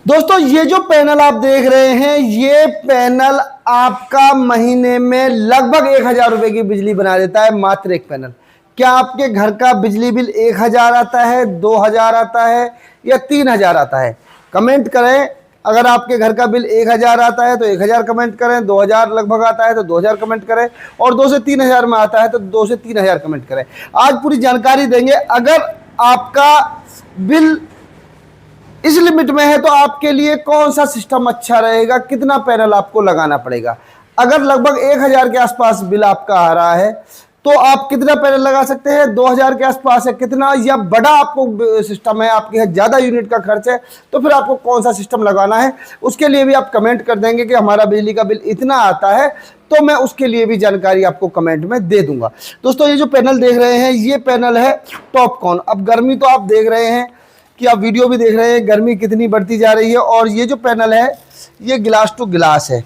दोस्तों ये जो पैनल आप देख रहे हैं, ये पैनल आपका महीने में लगभग 1000 रुपए की बिजली बना देता है। मात्र एक पैनल। क्या आपके घर का बिजली बिल 1000 आता है, 2000 आता है या 3000 आता है? कमेंट करें। अगर आपके घर का बिल 1000 आता है तो 1000 कमेंट करें, 2000 लगभग आता है तो 2000 कमेंट करें, और 2 से 3000 में आता है तो 2 से 3000 कमेंट करें। आज पूरी जानकारी देंगे। अगर आपका बिल इस लिमिट में है तो आपके लिए कौन सा सिस्टम अच्छा रहेगा, कितना पैनल आपको लगाना पड़ेगा। अगर लगभग 1000 के आसपास बिल आपका आ रहा है तो आप कितना पैनल लगा सकते हैं? 2000 के आसपास है कितना, या बड़ा आपको सिस्टम है, आपके यहाँ ज़्यादा यूनिट का खर्च है, तो फिर आपको कौन सा सिस्टम लगाना है उसके लिए भी आप कमेंट कर देंगे कि हमारा बिजली का बिल इतना आता है, तो मैं उसके लिए भी जानकारी आपको कमेंट में दे दूंगा। दोस्तों ये जो पैनल देख रहे हैं, ये पैनल है टॉपकॉन। अब गर्मी तो आप देख रहे हैं कि आप वीडियो भी देख रहे हैं, गर्मी कितनी बढ़ती जा रही है। और ये जो पैनल है ये गिलास टू गिलास है।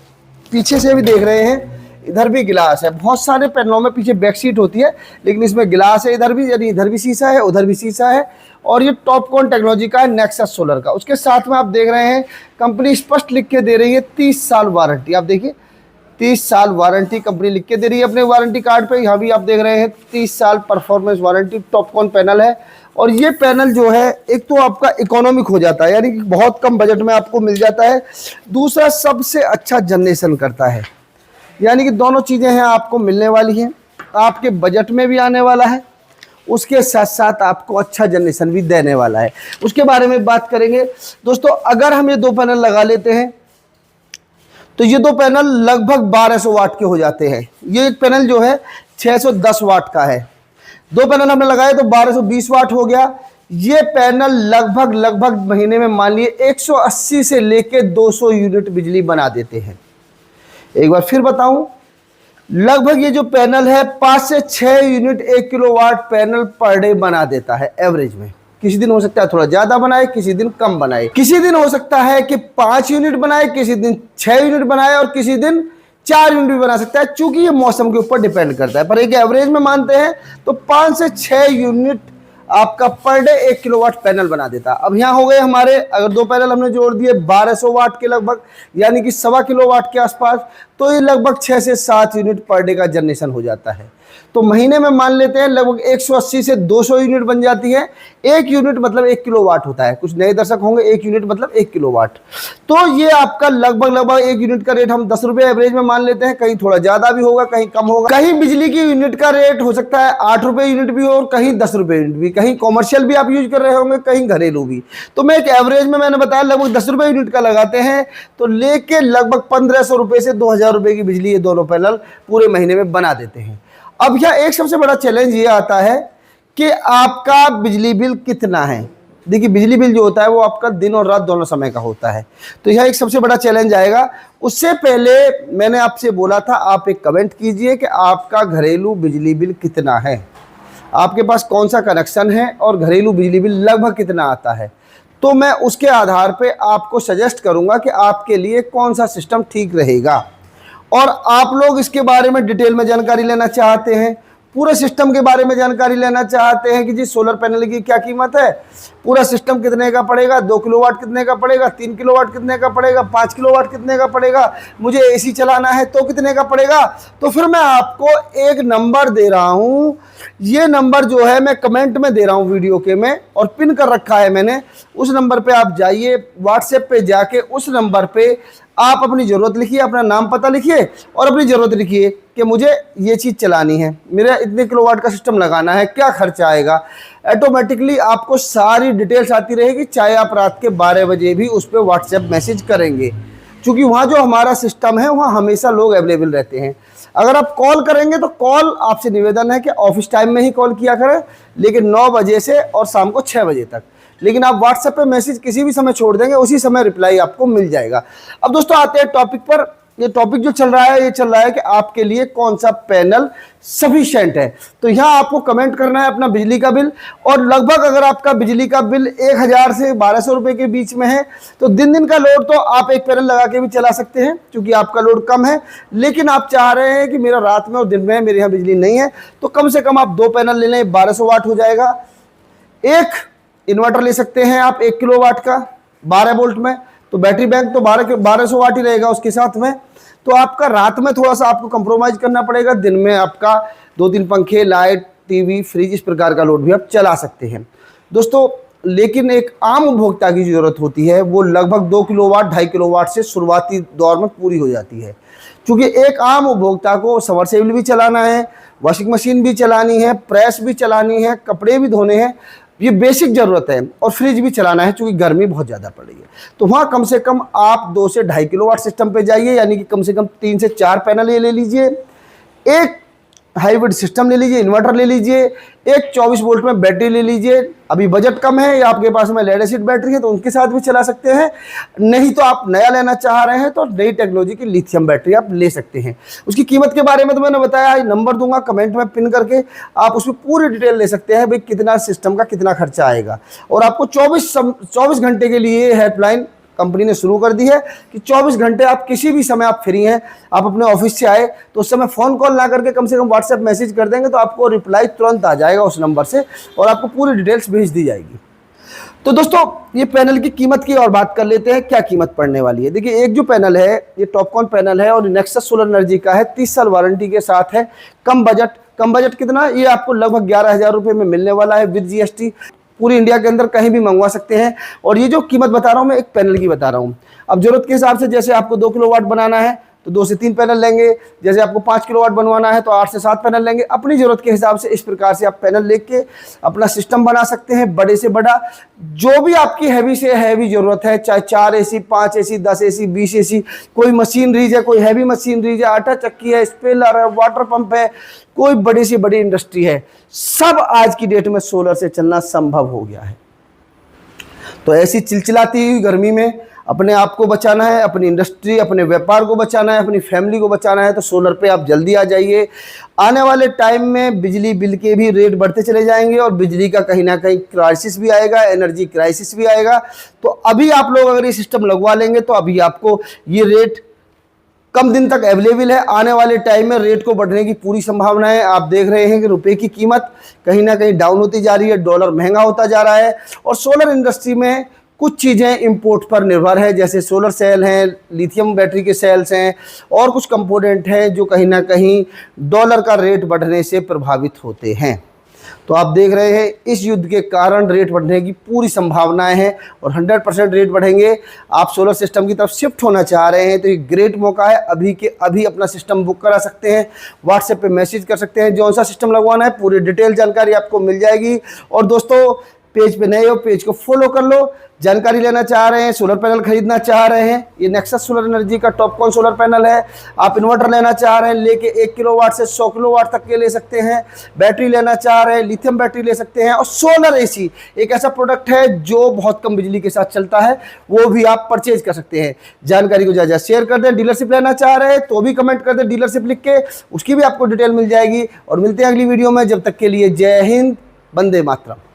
पीछे से भी देख रहे हैं, इधर भी गिलास है। बहुत सारे पैनलों में पीछे बैक सीट होती है, लेकिन इसमें गिलास है इधर भी, यानी इधर भी शीशा है, उधर भी शीशा है। और ये टॉपकॉन टेक्नोलॉजी का है, नेक्सस सोलर का। उसके साथ में आप देख रहे हैं कंपनी स्पष्ट लिख के दे रही है 30 साल वारंटी। आप देखिए 30 साल वारंटी कंपनी लिख के दे रही है अपने वारंटी कार्ड पे। यहाँ भी आप देख रहे हैं 30 साल परफॉर्मेंस वारंटी। टॉपकॉन पैनल है। और ये पैनल जो है, एक तो आपका इकोनॉमिक हो जाता है, यानी कि बहुत कम बजट में आपको मिल जाता है। दूसरा सबसे अच्छा जनरेशन करता है, यानी कि दोनों चीज़ें हैं आपको मिलने वाली हैं। आपके बजट में भी आने वाला है, उसके साथ साथ आपको अच्छा जनरेशन भी देने वाला है। उसके बारे में बात करेंगे। दोस्तों अगर हम ये 2 पैनल लगा लेते हैं तो ये 2 पैनल लगभग 1200 वाट के हो जाते हैं। ये एक पैनल जो है 610 वाट का है। 2 पैनल हमने लगाए तो 1220 वाट हो गया। ये पैनल लगभग महीने में मान लिए 180 से लेके 200 यूनिट बिजली बना देते हैं। एक बार फिर बताऊं, लगभग ये जो पैनल है 5 से 6 unit 1 kilowatt panel per day बना देता है एवरेज में। किसी दिन हो सकता है थोड़ा ज्यादा बनाए, किसी दिन कम बनाए। किसी दिन हो सकता है कि 5 यूनिट बनाए, किसी दिन 6 यूनिट बनाए, और किसी दिन 4 यूनिट भी बना सकता है, चूंकि ये मौसम के ऊपर डिपेंड करता है। पर एक एवरेज में मानते हैं तो 5 से 6 यूनिट आपका पर डे 1 किलोवाट पैनल बना देता है। अब यहाँ हो गए हमारे, अगर 2 पैनल हमने जोड़ दिए 1200 वाट के लगभग, यानी कि 1.25 किलोवाट के आसपास, तो ये लगभग 6 से 7 यूनिट पर डे का जनरेशन हो जाता है। तो महीने में मान लेते हैं लगभग 180 से 200 यूनिट बन जाती है। 1 यूनिट मतलब 1 किलोवाट होता है। कुछ नए दर्शक होंगे, 1 यूनिट मतलब 1 किलोवाट। तो ये आपका लगभग 1 यूनिट का रेट हम 10 रुपये एवरेज में मान लेते हैं। कहीं थोड़ा ज्यादा भी होगा, कहीं कम होगा। कहीं बिजली की यूनिट का रेट हो सकता है 8 रुपये यूनिट भी हो, और कहीं 10 रुपये यूनिट भी, कहीं कॉमर्शियल भी आप यूज कर रहे होंगे, कहीं घरेलू भी। तो मैं एक एवरेज में मैंने बताया लगभग 10 रुपये यूनिट का लगाते हैं, तो लेके लगभग 1500 रुपये से 2000 रुपये की बिजली ये दोनों पैनल पूरे महीने में बना देते हैं। अब यह एक सबसे बड़ा चैलेंज ये आता है कि आपका बिजली बिल कितना है। देखिए बिजली बिल जो होता है वो आपका दिन और रात दोनों समय का होता है, तो यह एक सबसे बड़ा चैलेंज आएगा। उससे पहले मैंने आपसे बोला था आप एक कमेंट कीजिए कि आपका घरेलू बिजली बिल कितना है, आपके पास कौन सा कनेक्शन है और घरेलू बिजली बिल लगभग कितना आता है। तो मैं उसके आधार पे आपको सजेस्ट करूंगा कि आपके लिए कौन सा सिस्टम ठीक रहेगा। और आप लोग इसके बारे में डिटेल में जानकारी लेना चाहते हैं, पूरे सिस्टम के बारे में जानकारी लेना चाहते हैं कि जी सोलर पैनल की क्या कीमत है, पूरा सिस्टम कितने का पड़ेगा, 2 किलोवाट कितने का पड़ेगा, 3 किलोवाट कितने का पड़ेगा, 5 किलोवाट कितने का पड़ेगा, मुझे एसी चलाना है तो कितने का पड़ेगा, तो फिर मैं आपको एक नंबर दे रहा हूं। ये नंबर जो है मैं कमेंट में दे रहा हूं वीडियो के में, और पिन कर रखा है मैंने। उस नंबर पे आप जाइए, व्हाट्सएप पे जाके उस नंबर पे आप अपनी ज़रूरत लिखिए, अपना नाम पता लिखिए और अपनी ज़रूरत लिखिए कि मुझे ये चीज़ चलानी है, मेरा इतने किलोवाट का सिस्टम लगाना है, क्या खर्चा आएगा। ऑटोमेटिकली आपको सारी डिटेल्स आती रहेगी, चाहे आप रात के 12 बजे भी उस पर व्हाट्सएप मैसेज करेंगे, क्योंकि वहाँ जो हमारा सिस्टम है वहाँ हमेशा लोग अवेलेबल रहते हैं। अगर आप कॉल करेंगे तो कॉल, आपसे निवेदन है कि ऑफिस टाइम में ही कॉल किया करें, लेकिन 9 बजे से और शाम को 6 बजे तक। लेकिन आप व्हाट्सएप पे मैसेज किसी भी समय छोड़ देंगे, उसी समय रिप्लाई आपको मिल जाएगा। अब दोस्तों आते हैं टॉपिक पर। ये टॉपिक जो चल रहा है, ये चल रहा है कि आपके लिए कौन सा पैनल सफिशिएंट है। तो यहाँ आपको कमेंट करना है अपना बिजली का बिल, और लगभग अगर आपका बिजली का बिल 1000 से 1200 रुपये के बीच में है तो दिन का लोड तो आप एक पैनल लगा के भी चला सकते हैं, क्योंकि आपका लोड कम है। लेकिन आप चाह रहे हैं कि मेरा रात में और दिन में मेरे यहाँ बिजली नहीं है, तो कम से कम आप 2 पैनल ले लें, 1200 वाट हो जाएगा। एक इन्वर्टर ले सकते हैं आप 1 किलोवाट का 12 वोल्ट में, तो बैटरी बैकअप तो 1200 वाट ही रहेगा उसके साथ में। तो आपका रात में थोड़ा सा आपको कंप्रोमाइज़ करना पड़ेगा, दिन में आपका 2-3 पंखे, लाइट, टीवी, फ्रिज इस प्रकार का लोड भी आप चला सकते हैं दोस्तों। लेकिन एक आम उपभोक्ता की ज़रूरत होती है वो लगभग 2 किलोवाट 2.5 किलोवाट से शुरुआती दौर में पूरी हो जाती है। क्योंकि एक आम उपभोक्ता को समरसेबल भी चलाना है, वॉशिंग मशीन भी चलानी है, प्रेस भी चलानी है, कपड़े भी धोने हैं, ये बेसिक ज़रूरत है, और फ्रिज भी चलाना है क्योंकि गर्मी बहुत ज़्यादा पड़ रही है। तो वहाँ कम से कम आप 2 से 2.5 किलोवाट सिस्टम पे जाइए, यानी कि कम से कम 3 से 4 पैनल ये ले लीजिए, एक हाइब्रिड सिस्टम ले लीजिए, इन्वर्टर ले लीजिए, एक 24 वोल्ट में बैटरी ले लीजिए। अभी बजट कम है या आपके पास में लेड एसिड बैटरी है तो उनके साथ भी चला सकते हैं, नहीं तो आप नया लेना चाह रहे हैं तो नई टेक्नोलॉजी की लिथियम बैटरी आप ले सकते हैं। उसकी कीमत के बारे में तो मैंने बताया, नंबर दूंगा कमेंट में पिन करके, आप उसमें पूरी डिटेल ले सकते हैं भाई कितना सिस्टम का कितना खर्चा आएगा। और आपको 24 घंटे के लिए हेल्पलाइन कंपनी ने शुरू कर दी है कि 24 घंटे आप किसी भी समय आप फ्री हैं, आप अपने ऑफिस से आए तो उस समय फ़ोन कॉल ना करके कम से कम व्हाट्सएप मैसेज कर देंगे तो आपको रिप्लाई तुरंत आ जाएगा उस नंबर से और आपको पूरी डिटेल्स भेज दी जाएगी। तो दोस्तों ये पैनल की कीमत की और बात कर लेते हैं, क्या कीमत पड़ने वाली है। देखिए एक जो पैनल है ये टॉपकॉन पैनल है और नेक्सस सोलर एनर्जी का है, 30 साल वारंटी के साथ है। कम बजट कितना, ये आपको लगभग 11,000 रुपये में मिलने वाला है विद जीएसटी। पूरी इंडिया के अंदर कहीं भी मंगवा सकते हैं। और ये जो कीमत बता रहा हूँ मैं एक पैनल की बता रहा हूँ। अब जरूरत के हिसाब से, जैसे आपको 2 किलोवाट बनाना है तो 2 से 3 पैनल लेंगे, जैसे आपको 5 किलोवाट बनवाना है तो 8 से 7 पैनल लेंगे। अपनी ज़रूरत के हिसाब से इस प्रकार से आप पैनल लेके अपना सिस्टम बना सकते हैं, बड़े से बड़ा, जो भी आपकी हैवी से हैवी ज़रूरत है, चाहे 4 AC, 5 AC, 10 AC, 20 AC, कोई मशीनरीज है, कोई हैवी मशीनरीज है, आटा चक्की है, स्पेलर है, वाटर पंप है, कोई बड़ी से बड़ी इंडस्ट्री है, सब आज की डेट में सोलर से चलना संभव हो गया है। तो ऐसी चिलचिलाती हुई गर्मी में अपने आप को बचाना है, अपनी इंडस्ट्री, अपने व्यापार को बचाना है, अपनी फैमिली को बचाना है तो सोलर पे आप जल्दी आ जाइए। आने वाले टाइम में बिजली बिल के भी रेट बढ़ते चले जाएंगे और बिजली का कहीं ना कहीं क्राइसिस भी आएगा, एनर्जी क्राइसिस भी आएगा। तो अभी आप लोग अगर ये सिस्टम लगवा लेंगे तो अभी आपको ये रेट कम दिन तक अवेलेबल है। आने वाले टाइम में रेट को बढ़ने की पूरी संभावना है। आप देख रहे हैं कि रुपए की कीमत कहीं ना कहीं डाउन होती जा रही है, डॉलर महंगा होता जा रहा है और सोलर इंडस्ट्री में कुछ चीज़ें इंपोर्ट पर निर्भर है, जैसे सोलर सेल हैं, लिथियम बैटरी के सेल्स हैं और कुछ कंपोनेंट हैं जो कहीं ना कहीं डॉलर का रेट बढ़ने से प्रभावित होते हैं। तो आप देख रहे हैं इस युद्ध के कारण रेट बढ़ने की पूरी संभावनाएं हैं और 100% रेट बढ़ेंगे। आप सोलर सिस्टम की तरफ शिफ्ट होना चाह रहे हैं तो ये ग्रेट मौका है, अभी के अभी अपना सिस्टम बुक करा सकते हैं, व्हाट्सएप पे मैसेज कर सकते हैं, जो सा सिस्टम लगवाना है पूरी डिटेल जानकारी आपको मिल जाएगी। और दोस्तों पेज पे नए हो, पेज को फॉलो कर लो। जानकारी लेना चाह रहे हैं, सोलर पैनल खरीदना चाह रहे हैं, ये नेक्सस सोलर एनर्जी का टॉपकॉन सोलर पैनल है। आप इन्वर्टर लेना चाह रहे हैं, लेके 1 किलोवाट से 100 किलोवाट तक के ले सकते हैं। बैटरी लेना चाह रहे हैं, लिथियम बैटरी ले सकते हैं। और सोलर एसी एक ऐसा प्रोडक्ट है जो बहुत कम बिजली के साथ चलता है, वो भी आप परचेज कर सकते हैं। जानकारी को ज़्यादा शेयर कर दें। डीलरशिप लेना चाह रहे हैं तो भी कमेंट कर दें डीलरशिप लिख के, उसकी भी आपको डिटेल मिल जाएगी। और मिलते हैं अगली वीडियो में, जब तक के लिए जय हिंद, वंदे मातरम।